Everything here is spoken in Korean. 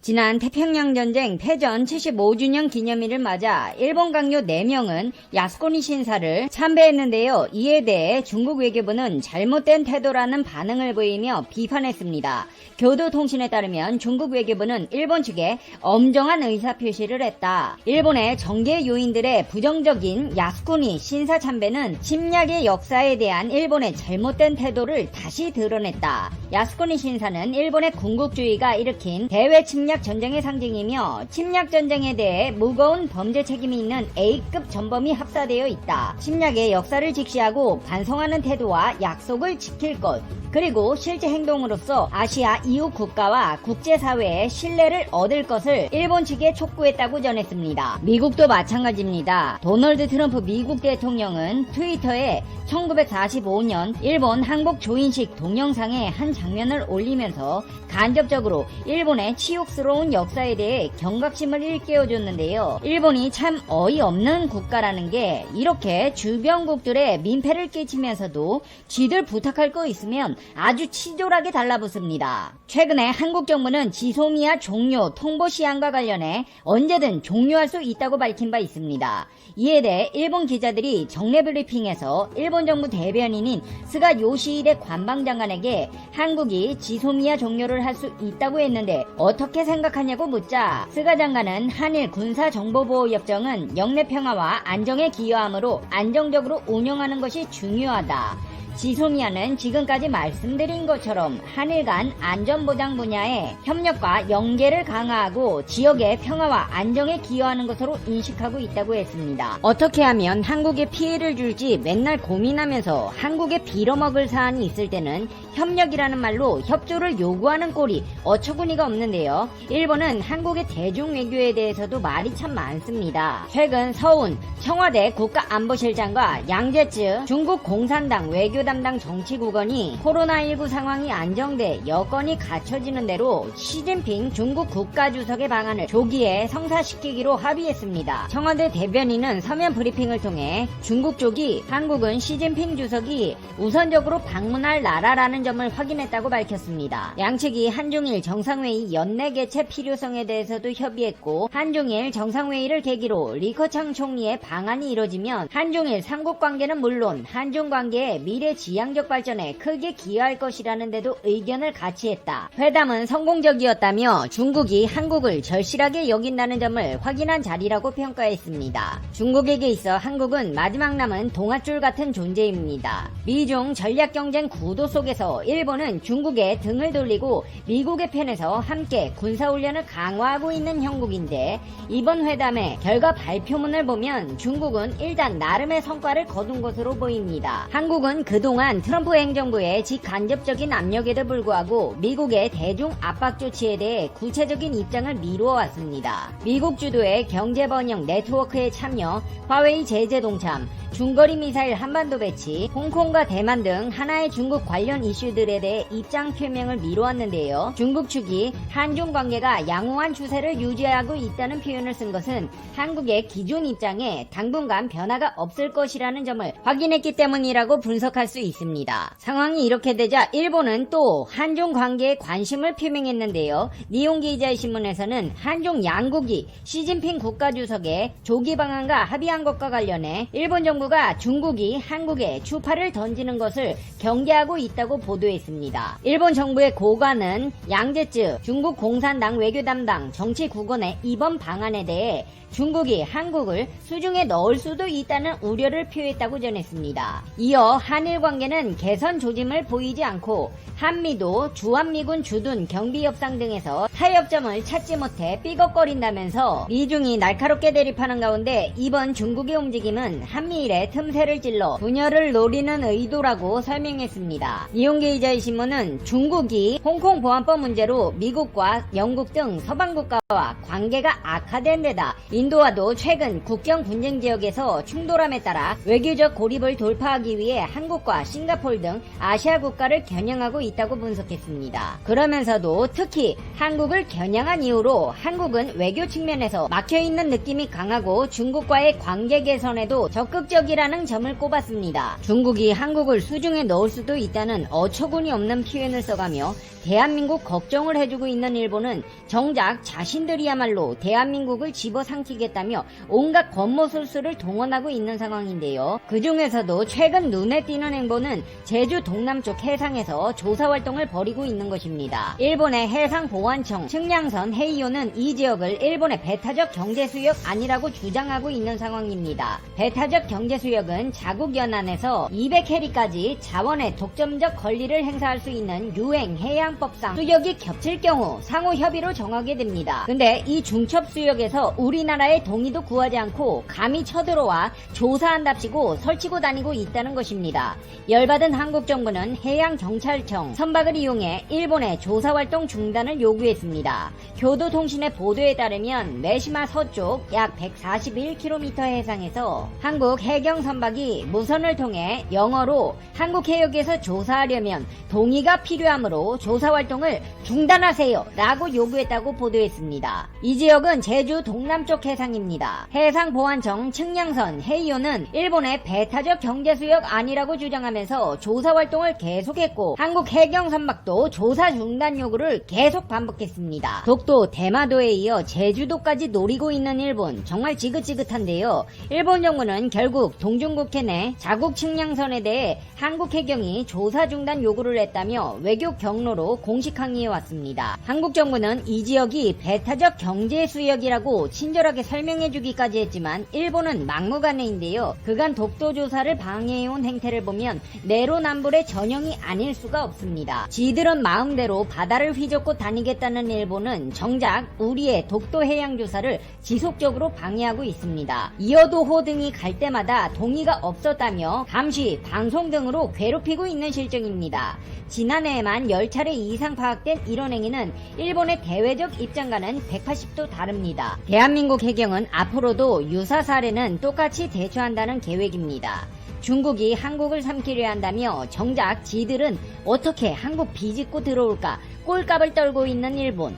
지난 태평양전쟁 패전 75주년 기념일을 맞아 일본 강요 4명은 야스쿠니 신사를 참배했는데요. 이에 대해 중국 외교부는 잘못된 태도라는 반응을 보이며 비판했습니다. 교도통신에 따르면 중국 외교부는 일본 측에 엄정한 의사표시를 했다. 일본의 정계 요인들의 부정적인 야스쿠니 신사 참배는 침략의 역사에 대한 일본의 잘못된 태도를 다시 드러냈다. 야스쿠니 신사는 일본의 군국주의가 일으킨 대외 침략 전쟁의 상징이며 침략 전쟁에 대해 무거운 범죄 책임이 있는 A급 전범이 합사되어 있다. 침략의 역사를 직시하고 반성하는 태도와 약속을 지킬 것, 그리고 실제 행동으로서 아시아 이웃 국가와 국제사회의 신뢰를 얻을 것을 일본 측에 촉구했다고 전했습니다. 미국도 마찬가지입니다. 도널드 트럼프 미국 대통령은 트위터에 1945년 일본 항복 조인식 동영상의 한 장면을 올리면서 간접적으로 일본의 치욕스러운 역사에 대해 경각심을 일깨워줬는데요. 일본이 참 어이없는 국가라는 게 이렇게 주변국들의 민폐를 끼치면서도 쥐들 부탁할 거 있으면 아주 치졸하게 달라붙습니다. 최근에 한국 정부는 지소미아 종료 통보 시한과 관련해 언제든 종료할 수 있다고 밝힌 바 있습니다. 이에 대해 일본 기자들이 정례 브리핑에서 일본 정부 대변인인 스가 요시히데 관방장관에게 한국이 지소미아 종료를 할 수 있다고 했는데 어떻게 생각하냐고 묻자 스가 장관은 한일 군사정보보호협정은 영내 평화와 안정에 기여하므로 안정적으로 운영하는 것이 중요하다. 지소미아는 지금까지 말씀드린 것처럼 한일 간 안전보장 분야의 협력과 연계를 강화하고 지역의 평화와 안정에 기여하는 것으로 인식하고 있다고 했습니다. 어떻게 하면 한국에 피해를 줄지 맨날 고민하면서 한국에 빌어먹을 사안이 있을 때는 협력이라는 말로 협조를 요구하는 꼴이 어처구니가 없는데요. 일본은 한국의 대중외교에 대해서도 말이 참 많습니다. 최근 서훈 청와대 국가안보실장과 양제츠 중국 공산당 외교 담당 정치국원이 코로나19 상황이 안정돼 여건이 갖춰지는 대로 시진핑 중국 국가주석의 방안을 조기에 성사시키기로 합의했습니다. 청와대 대변인은 서면 브리핑을 통해 중국 쪽이 한국은 시진핑 주석이 우선적으로 방문할 나라라는 점을 확인했다고 밝혔습니다. 양측이 한중일 정상회의 연내 개최 필요성에 대해서도 협의했고 한중일 정상회의를 계기로 리커창 총리의 방안이 이뤄지면 한중일 삼국관계는 물론 한중관계의 미래 지향적 발전에 크게 기여할 것이라는 데도 의견을 같이 했다. 회담은 성공적이었다며 중국이 한국을 절실하게 여긴다는 점을 확인한 자리라고 평가했습니다. 중국에게 있어 한국은 마지막 남은 동아줄 같은 존재입니다. 미중 전략경쟁 구도 속에서 일본은 중국에 등을 돌리고 미국의 편에서 함께 군사훈련을 강화하고 있는 형국인데 이번 회담의 결과 발표문을 보면 중국은 일단 나름의 성과를 거둔 것으로 보입니다. 한국은 그동안 트럼프 행정부의 직간접적인 압력에도 불구하고 미국의 대중 압박 조치에 대해 구체적인 입장을 미루어 왔습니다. 미국 주도의 경제번영 네트워크에 참여, 화웨이 제재 동참, 중거리 미사일 한반도 배치, 홍콩과 대만 등 하나의 중국 관련 이슈들에 대해 입장 표명을 미루었는데요. 중국 측이 한중 관계가 양호한 추세를 유지하고 있다는 표현을 쓴 것은 한국의 기존 입장에 당분간 변화가 없을 것이라는 점을 확인했기 때문이라고 분석할 수 있습니다. 상황이 이렇게 되자 일본은 또 한중 관계에 관심을 표명했는데요. 니혼기 이자이 신문에서는 한중 양국이 시진핑 국가주석의 조기 방안과 합의한 것과 관련해 일본 정부가 중국이 한국에 추파를 던지는 것을 경계하고 있다고 보도했습니다. 일본 정부의 고관은 양제츠 중국 공산당 외교 담당 정치국원의 이번 방안에 대해 중국이 한국을 수중에 넣을 수도 있다는 우려를 표했다고 전했습니다. 이어 한일 관계는 개선 조짐을 보이지 않고 한미도 주한미군 주둔 경비 협상 등에서 타협점을 찾지 못해 삐걱거린다면서 미중이 날카롭게 대립하는 가운데 이번 중국의 움직임은 한미일의 틈새를 찔러 분열을 노리는 의도라고 설명했습니다. 니혼기 이자이 신문은 중국이 홍콩 보안법 문제로 미국과 영국 등 서방국가와 관계가 악화된 데다 인도와도 최근 국경 분쟁 지역에서 충돌함에 따라 외교적 고립을 돌파하기 위해 한국과 싱가포르 등 아시아 국가를 겨냥하고 있다고 분석했습니다. 그러면서도 특히 한국을 겨냥한 이유로 한국은 외교 측면에서 막혀있는 느낌이 강하고 중국과의 관계 개선에도 적극적이라는 점을 꼽았습니다. 중국이 한국을 수중에 넣을 수도 있다는 어처구니 없는 표현을 써가며 대한민국 걱정을 해주고 있는 일본은 정작 자신들이야말로 대한민국을 집어삼키겠다며 온갖 권모술수를 동원하고 있는 상황인데요. 그 중에서도 최근 눈에 띄는 행보는 제주 동남쪽 해상에서 조사활동을 벌이고 있는 것입니다. 일본의 해상보안청 측량선 헤이오는 이 지역을 일본의 배타적 경제수역 아니라고 주장하고 있는 상황입니다. 배타적 경제수역은 자국 연안에서 200해리까지 자원의 독점적 권리를 행사할 수 있는 유행 해양법상 수역이 겹칠 경우 상호 협의로 정하게 됩니다. 근데 이 중첩 수역에서 우리나라의 동의도 구하지 않고 감히 쳐들어와 조사한답시고 설치고 다니고 있다는 것입니다. 열받은 한국 정부는 해양경찰청 선박을 이용해 일본의 조사활동 중단을 요구했습니다. 교도통신의 보도에 따르면 메시마 서쪽 약 141km 해상에서 한국 해경 선박이 무선을 통해 영어로 한국 해역에서 조사하려면 동의가 필요하므로 조사활동을 중단하세요 라고 요구했다고 보도했습니다. 이 지역은 제주 동남쪽 해상입니다. 해상보안청 측량선 헤이오는 일본의 배타적 경제수역 아니라고 주장하면서 조사활동을 계속했고 한국 해경 선박도 조사 중단 요구를 계속 반복했습니다. 독도, 대마도에 이어 제주도까지 노리고 있는 일본, 정말 지긋지긋한데요. 일본 정부는 결국 동중국해 내 자국 측량선에 대해 한국 해경이 조사 중단 요구를 했다며 외교 경로로 공식 항의해왔습니다. 한국 정부는 이 지역이 배타적 경제수역이라고 친절하게 설명해주기까지 했지만 일본은 막무가내인데요. 그간 독도 조사를 방해해온 행태를 보면 내로남불의 전형이 아닐 수가 없습니다. 지들은 마음대로 바다를 휘젓고 다니겠다는 일본은 정작 우리의 독도 해양 조사를 지속적으로 방해하고 있습니다. 이어도호 등이 갈 때마다 동의가 없었다며 감시, 방송 등으로 괴롭히고 있는 실정입니다. 지난해에만 10차례 이상 파악된 이런 행위는 일본의 대외적 입장과는 180도 다릅니다. 대한민국 해경은 앞으로도 유사 사례는 똑같이 대처한다는 계획입니다. 중국이 한국을 삼키려 한다며 정작 지들은 어떻게 한국 비집고 들어올까 꼴값을 떨고 있는 일본.